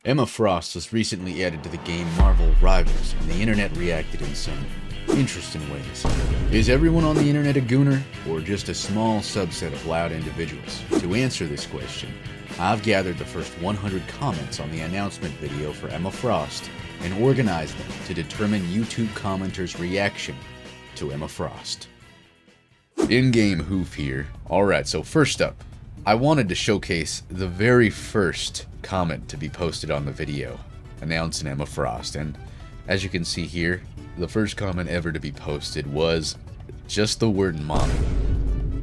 Emma Frost was recently added to the game Marvel Rivals, and the internet reacted in some interesting ways. Is everyone on the internet a gooner, or just a small subset of loud individuals? To answer this question, I've gathered the first 100 comments on the announcement video for Emma Frost and organized them to determine YouTube commenters' reaction to Emma Frost. In-game hoof here. Alright, so first up, I wanted to showcase the very first comment to be posted on the video announcing Emma Frost, and as you can see here, the first comment ever to be posted was just the word mommy.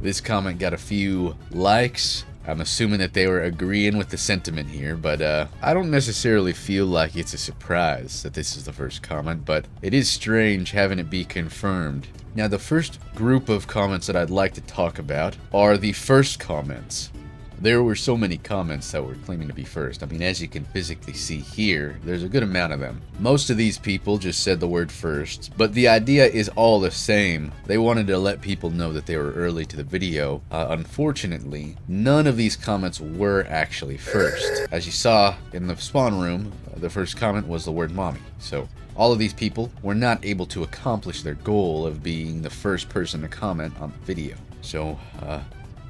This comment got a few likes. I'm assuming that they were agreeing with the sentiment here, but I don't necessarily feel like it's a surprise that this is the first comment, but it is strange having it be confirmed. Now, the first group of comments that I'd like to talk about are the first comments. There were so many comments that were claiming to be first. I mean, as you can physically see here, there's a good amount of them. Most of these people just said the word first, but the idea is all the same. They wanted to let people know that they were early to the video. Unfortunately, none of these comments were actually first. As you saw in the spawn room, the first comment was the word mommy. So all of these people were not able to accomplish their goal of being the first person to comment on the video. So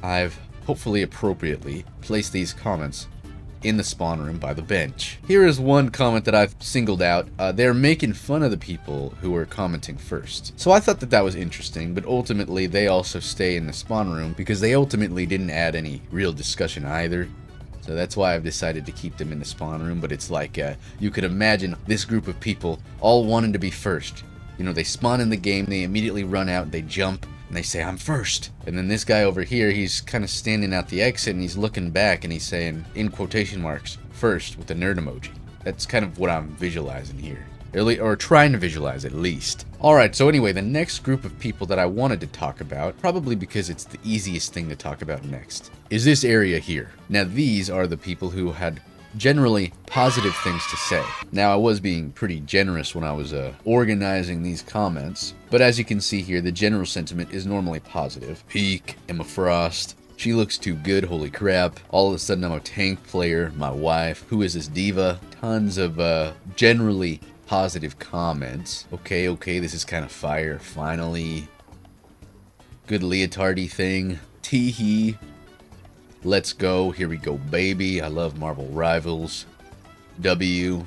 I've hopefully appropriately place these comments in the spawn room by the bench. Here is one comment that I've singled out. They're making fun of the people who are commenting first. So I thought that that was interesting, but ultimately they also stay in the spawn room because they ultimately didn't add any real discussion either. So that's why I've decided to keep them in the spawn room, but it's like you could imagine this group of people all wanting to be first. You know, they spawn in the game, they immediately run out, they jump, and they say, I'm first. And then this guy over here, he's kind of standing out the exit and he's looking back and he's saying, in quotation marks, first with the nerd emoji. That's kind of what I'm visualizing here. Or trying to visualize at least. Alright, so anyway, the next group of people that I wanted to talk about, probably because it's the easiest thing to talk about next, is this area here. Now these are the people who had generally positive things to say. Now, I was being pretty generous when I was organizing these comments, but as you can see here, the general sentiment is normally positive. Peak, Emma Frost, she looks too good, holy crap. All of a sudden I'm a tank player, my wife, who is this diva? Tons of generally positive comments. Okay, this is kind of fire, finally. Good leotardy thing. Teehee. Let's go, here we go, baby. I love Marvel Rivals. W.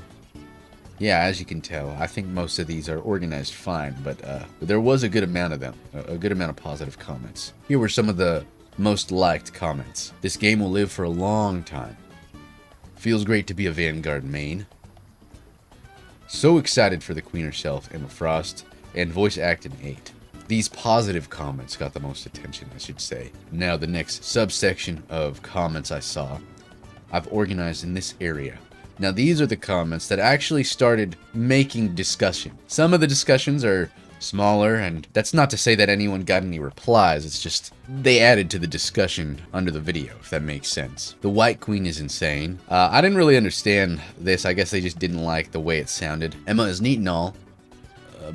Yeah, as you can tell, I think most of these are organized fine, but there was a good amount of them, a good amount of positive comments. Here were some of the most liked comments. This game will live for a long time. Feels great to be a Vanguard main. So excited for the queen herself, Emma Frost, and voice acting 8. These positive comments got the most attention, I should say. Now, the next subsection of comments I saw, I've organized in this area. Now, these are the comments that actually started making discussion. Some of the discussions are smaller, and that's not to say that anyone got any replies. It's just they added to the discussion under the video, if that makes sense. The White Queen is insane. I didn't really understand this. I guess they just didn't like the way it sounded. Emma is neat and all,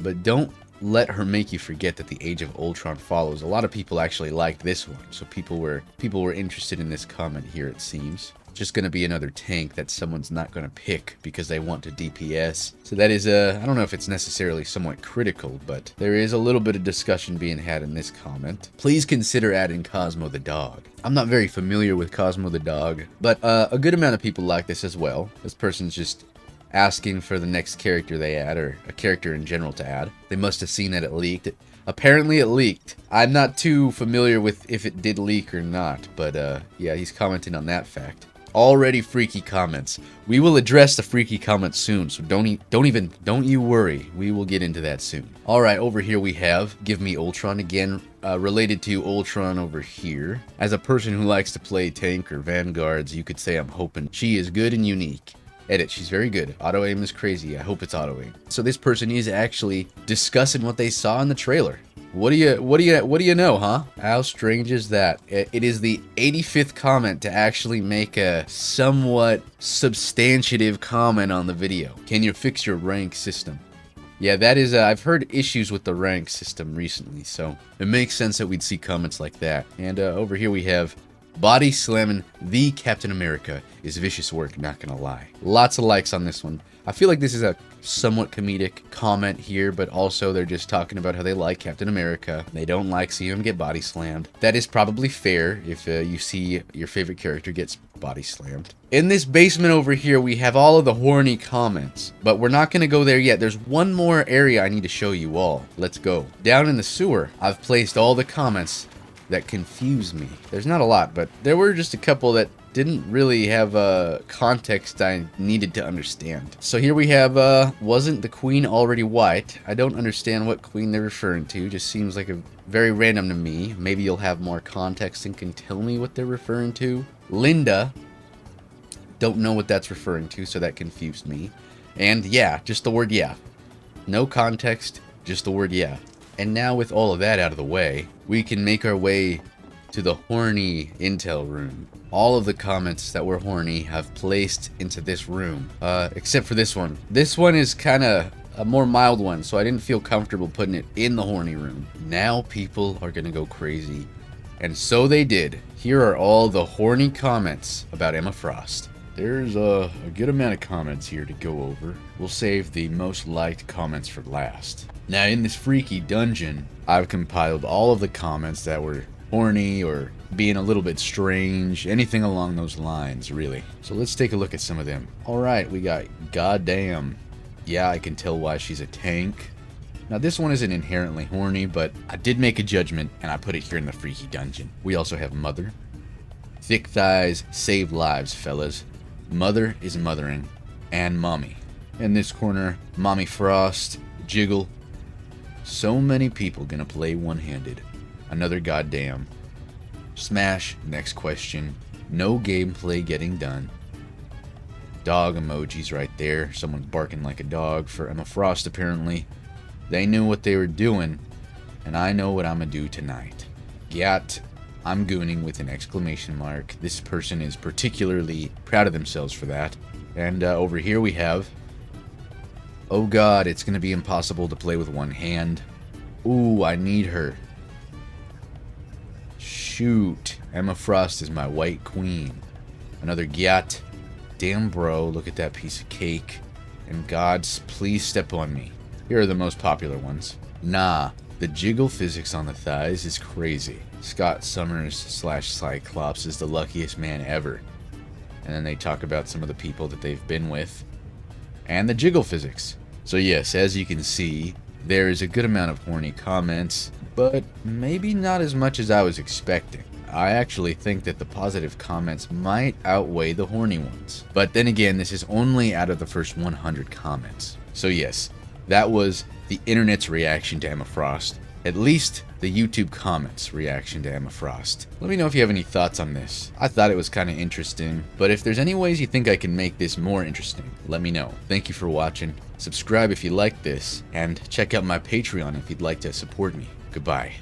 but don't let her make you forget that the Age of Ultron follows. A lot of people actually liked this one, so people were interested in this comment here, it seems. Just gonna be another tank that someone's not gonna pick because they want to DPS. So that is I don't know if it's necessarily somewhat critical, but there is a little bit of discussion being had in this comment. Please consider adding Cosmo the dog. I'm not very familiar with Cosmo the dog, but a good amount of people like this as well. This person's just asking for the next character they add, or a character in general to add. They must have seen that it leaked. Apparently it leaked. I'm not too familiar with if it did leak or not, but yeah, he's commenting on that fact. Already freaky comments. We will address the freaky comments soon, so don't you worry. We will get into that soon. Alright, over here we have Give Me Ultron again, related to Ultron over here. As a person who likes to play tank or vanguards, you could say I'm hoping she is good and unique. Edit, she's very good. Auto aim is crazy. I hope it's auto aim. So this person is actually discussing what they saw in the trailer. What do you know, huh? How strange is that? It is the 85th comment to actually make a somewhat substantive comment on the video. Can you fix your rank system? Yeah, that is, I've heard issues with the rank system recently, so it makes sense that we'd see comments like that. And over here we have Body slamming the Captain America is vicious work, not gonna lie. Lots of likes on this one. I feel like this is a somewhat comedic comment here, but also they're just talking about how they like Captain America. They don't like seeing him get body slammed. That is probably fair if you see your favorite character gets body slammed. In this basement over here, we have all of the horny comments, but we're not gonna go there yet. There's one more area I need to show you all. Let's go. Down in the sewer, I've placed all the comments that confuse me. There's not a lot, but there were just a couple that didn't really have a context I needed to understand. So here we have, wasn't the queen already white? I don't understand what queen they're referring to. Just seems like a very random to me. Maybe you'll have more context and can tell me what they're referring to. Linda, don't know what that's referring to, so that confused me. And yeah, just the word yeah. No context, just the word yeah. And now with all of that out of the way, we can make our way to the horny intel room. All of the comments that were horny have placed into this room, except for this one. This one is kind of a more mild one, so I didn't feel comfortable putting it in the horny room. Now people are gonna go crazy. And so they did. Here are all the horny comments about Emma Frost. There's a good amount of comments here to go over. We'll save the most liked comments for last. Now in this freaky dungeon, I've compiled all of the comments that were horny or being a little bit strange, anything along those lines, really. So let's take a look at some of them. Alright, we got goddamn. Yeah, I can tell why she's a tank. Now this one isn't inherently horny, but I did make a judgment and I put it here in the freaky dungeon. We also have mother. Thick thighs save lives, fellas. Mother is mothering. And mommy. In this corner, Mommy Frost, Jiggle. So many people gonna play one-handed. Another goddamn. Smash, next question. No gameplay getting done. Dog emojis right there. Someone's barking like a dog for Emma Frost apparently. They knew what they were doing, and I know what I'm gonna do tonight. Yat, I'm gooning with an exclamation mark. This person is particularly proud of themselves for that. And over here we have, oh god, it's gonna be impossible to play with one hand. Ooh, I need her. Shoot, Emma Frost is my white queen. Another gyat. Damn bro, look at that piece of cake. And gods, please step on me. Here are the most popular ones. Nah, the jiggle physics on the thighs is crazy. Scott Summers / Cyclops is the luckiest man ever. And then they talk about some of the people that they've been with. And the jiggle physics. So yes, as you can see, there is a good amount of horny comments, but maybe not as much as I was expecting. I actually think that the positive comments might outweigh the horny ones. But then again, this is only out of the first 100 comments. So yes, that was the internet's reaction to Emma Frost. At least the YouTube comments reaction to Emma Frost. Let me know if you have any thoughts on this. I thought it was kind of interesting, but if there's any ways you think I can make this more interesting, let me know. Thank you for watching. Subscribe if you like this, and check out my Patreon if you'd like to support me. Goodbye.